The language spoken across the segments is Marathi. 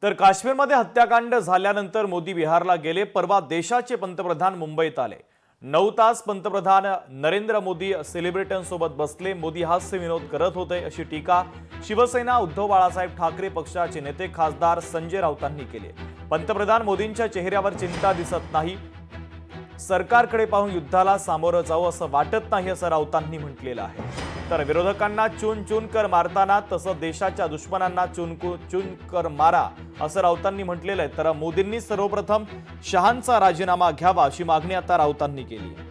तर काश्मीरमध्ये हत्याकांड झाल्यानंतर मोदी बिहारला गेले। परवा देशाचे पंतप्रधान मुंबईत आले। 9 तास पंतप्रधान नरेंद्र मोदी सेलिब्रिटींसोबत बसले। मोदी हास्य विनोद करत होते अशी टीका शिवसेना उद्धव बाळासाहेब ठाकरे पक्षाचे नेते खासदार संजय राऊतांनी केली। पंतप्रधान मोदींच्या चेहऱ्यावर चिंता दिसत नाही। सरकारकडे पाहून युद्धाला सामोरं जावं असं वाटत नाही असं राऊतांनी म्हटलेलं आहे। तर विरोधकांना चून चून कर मारताना तसं देशाच्या दुश्मनांना चून कर मारा असं राऊतांनी म्हटलेलं आहे। तर मोदींनी सर्वप्रथम शहांचा राजीनामा घ्यावा अशी मागणी आता राऊतांनी केली आहे।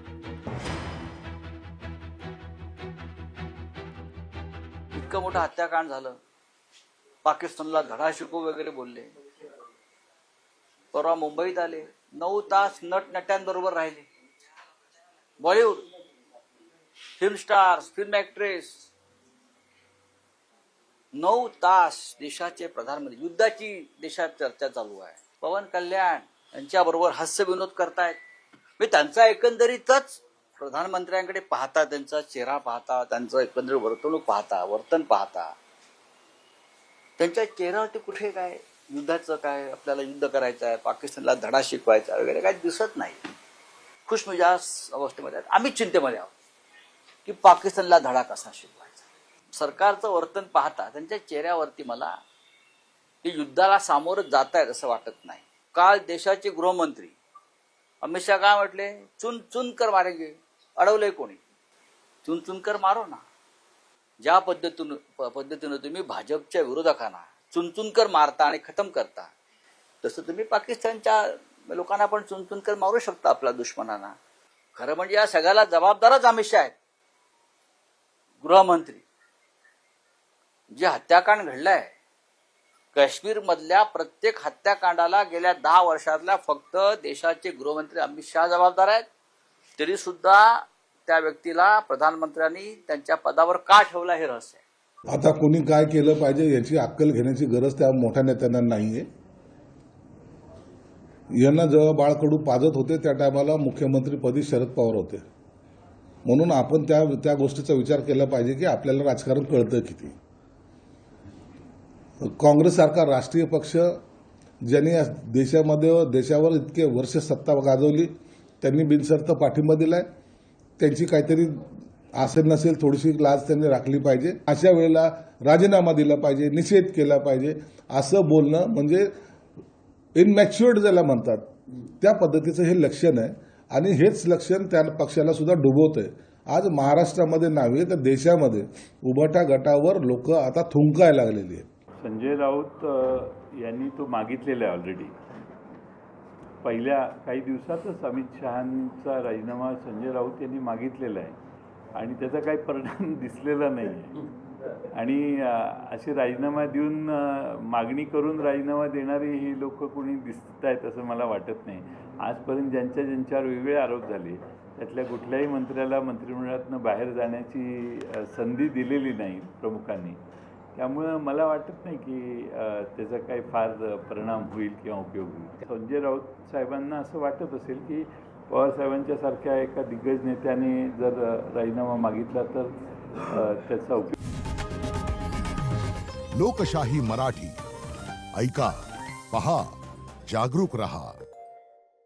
इतकं मोठं हत्याकांड झालं, पाकिस्तानला धडा शिकवू वगैरे बोलले। परवा मुंबईत आले, 9 तास नटनट्यांबरोबर राहिले। Bollywood film stars, film actress, 9 तास देशाचे प्रधानमंत्री, युद्धाची देशात चर्चा चालू आहे। पवन कल्याण यांच्याबरोबर हास्य विनोद करतायत। मी त्यांचा एकंदरीतच प्रधानमंत्र्यांकडे पाहता, त्यांचा चेहरा पाहता, त्यांचं एकंदरीत वर्तणूक पाहता, वर्तन पाहता, त्यांच्या चेहऱ्यावरती कुठे काय युद्धाचं काय, आपल्याला युद्ध करायचं आहे, पाकिस्तानला धडा शिकवायचा वगैरे काही दिसत नाही। खुशमिजाज अवस्थेमध्ये आहेत। आम्ही चिंतेमध्ये आहोत की पाकिस्तानला धडा कसा शिकवायचा। सरकारचं वर्तन पाहता त्यांच्या चेहऱ्यावरती मला की युद्धाला सामोरं जात आहेत असं वाटत नाही। काल देशाचे गृहमंत्री अमित शहा काय म्हटले, चुन चुन कर मारेंगे। अडवलंय कोणी? चुन चुन कर मारो ना। ज्या पद्धतीनं तुम्ही भाजपच्या विरोधकांना चुन कर मारता आणि खतम करता, तसं तुम्ही पाकिस्तानच्या लोकांना पण चुन कर मारू शकता, आपल्या दुश्मनांना। खरं म्हणजे या सगळ्याला जबाबदारच अमित शहा आहेत, गृहमंत्री। जे हत्याकांड घडलंय काश्मीर मधल्या प्रत्येक हत्याकांडाला गेल्या 10 वर्षातल्या फक्त देशाचे गृहमंत्री अमित शहा जबाबदार आहेत। तरी सुद्धा त्या व्यक्तीला प्रधानमंत्र्यांनी त्यांच्या पदावर का ठेवला हे रहस्य आहे। आता कोणी काय केलं पाहिजे याची अक्कल घेण्याची गरज त्या मोठ्या नेत्यांना नाहीये। यांना जेव्हा बाळकडू पाजत होते त्या टायमाला मुख्यमंत्रीपदी शरद पवार होते, म्हणून आपण त्या गोष्टीचा विचार केला पाहिजे की आपल्याला राजकारण कळतं किती। काँग्रेस सारखा राष्ट्रीय पक्ष ज्यांनी देशावर इतके वर्ष सत्ता गाजवली, त्यांनी बिनशर्त पाठिंबा दिलाय। त्यांची काहीतरी असेल नसेल थोडीशी लाज त्यांनी राखली पाहिजे। अशा वेळेला राजीनामा दिला पाहिजे, निषेध केला पाहिजे। असं बोलणं म्हणजे इनमॅच्युअर्ड ज्याला म्हणतात त्या पद्धतीचं हे लक्षण आहे आणि हेच लक्षण त्या पक्षाला सुद्धा डुबवतंय। आज महाराष्ट्रामध्ये नव्हे तर देशामध्ये उभाटा गटावर लोक आता थुंकायला लागलेली आहेत। संजय राऊत यांनी तो मागितलेला आहे ऑलरेडी। पहिल्या काही दिवसातच अमित शहांचा राजीनामा संजय राऊत यांनी मागितलेला आहे आणि त्याचा काही परिणाम दिसलेला नाही आहे। आणि असे राजीनामा देऊन मागणी करून राजीनामा देणारी ही लोक कोणी दिसत आहेत असं मला वाटत नाही। आजपर्यंत ज्यांच्यावर वेगवेगळे आरोप झाले त्यातल्या कुठल्याही मंत्र्याला मंत्रिमंडळातून बाहेर जाण्याची संधी दिलेली नाही प्रमुखांनी। त्यामुळं मला वाटत नाही की त्याचा काही फार परिणाम होईल किंवा उपयोग होईल। संजय राऊत साहेबांना असं वाटत असेल की पवार साहेबांच्या सारख्या एका दिग्गज नेत्याने जर राजीनामा मागितला तर त्याचा उपयोग। लोकशाही मराठी ऐका, पहा, जागरूक रहा।